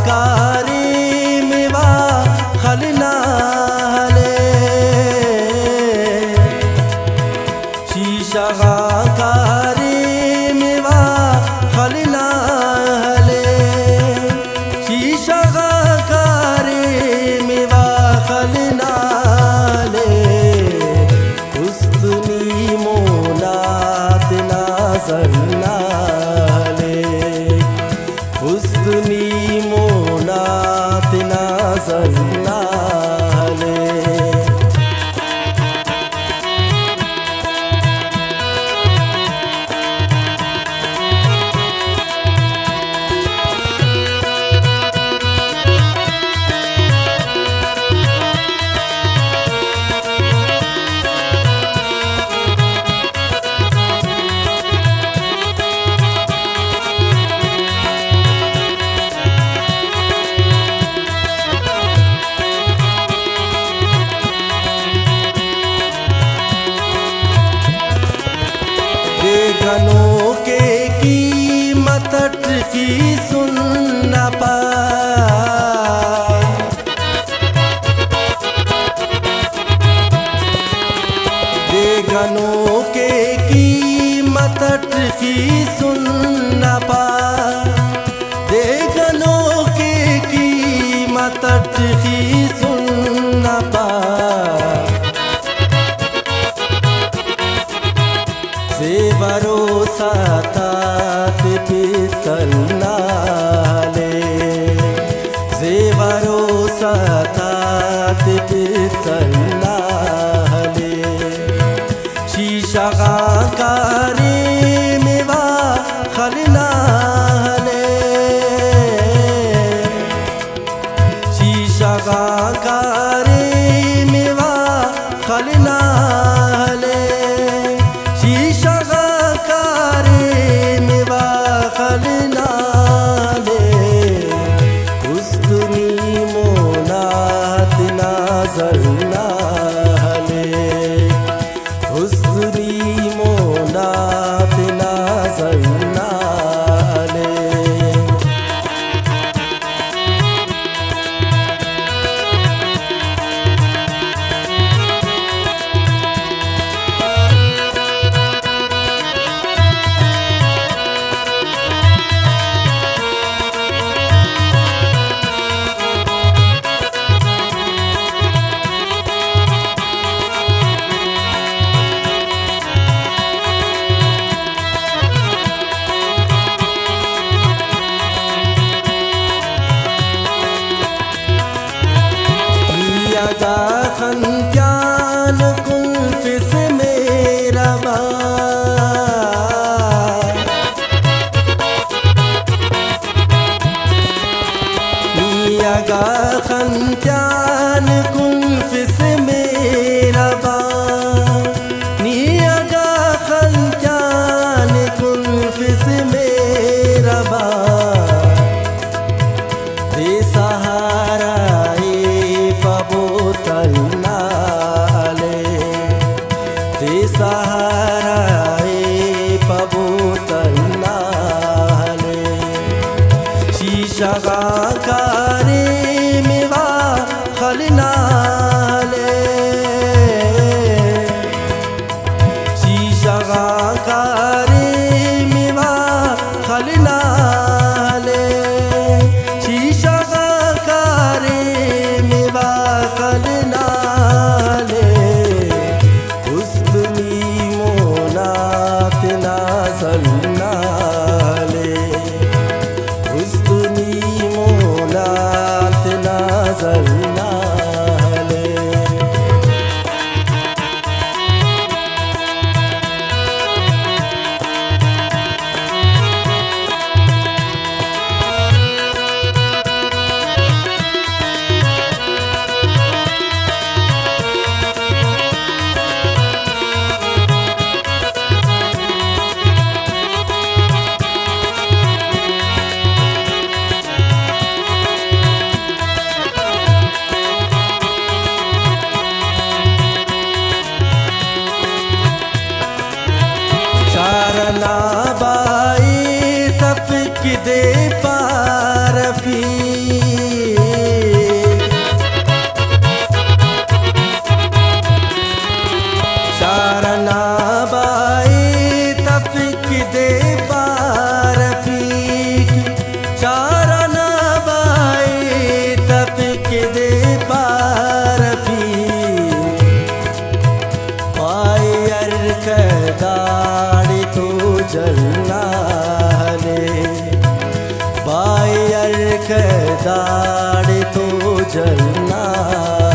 कारी मेवा खलना ले शीशा कारी मेवा खलना ले शीशा कारी मेवा खलना ले उस्तनी मोनात नाज़रना उस्तनी मोनात नाज़रना ले गनों के कीमत की सुन न पा गनों के कीमत की सुन न पा गनों के कीमत की सुन न पा से भरोसा तात पितलना ले से भरोसा तात पितलना ले शीशा कारी मेवा खलना ले शीशा कारी मेवा खलना ले शीशा कारी मेवा खलना ले उस्तनी मोनात नाज़रना ले उस्तनी मोनात नाज़रना ले खंजान कुल्फ़िस मेरा नियागा खंजान कुल्फ़िस मेरा नियागा खंजान कुल्फ़िस मेरा दे सहारा तलना ले दे सहारा पबो तलना ले शीशा कारी मेवा खलना ले शीशा कारी मेवा खलना ले शीशा कारी मेवा खलना ले उस्तनी मोनात नाज़रना ले उस्तनी मोनात नाज़रना ले चारना बाई तफक दे पारफी जलना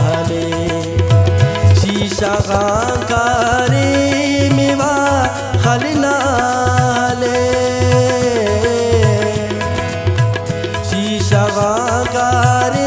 हले शीशा कारी मेवा खलना हले शीशा कारी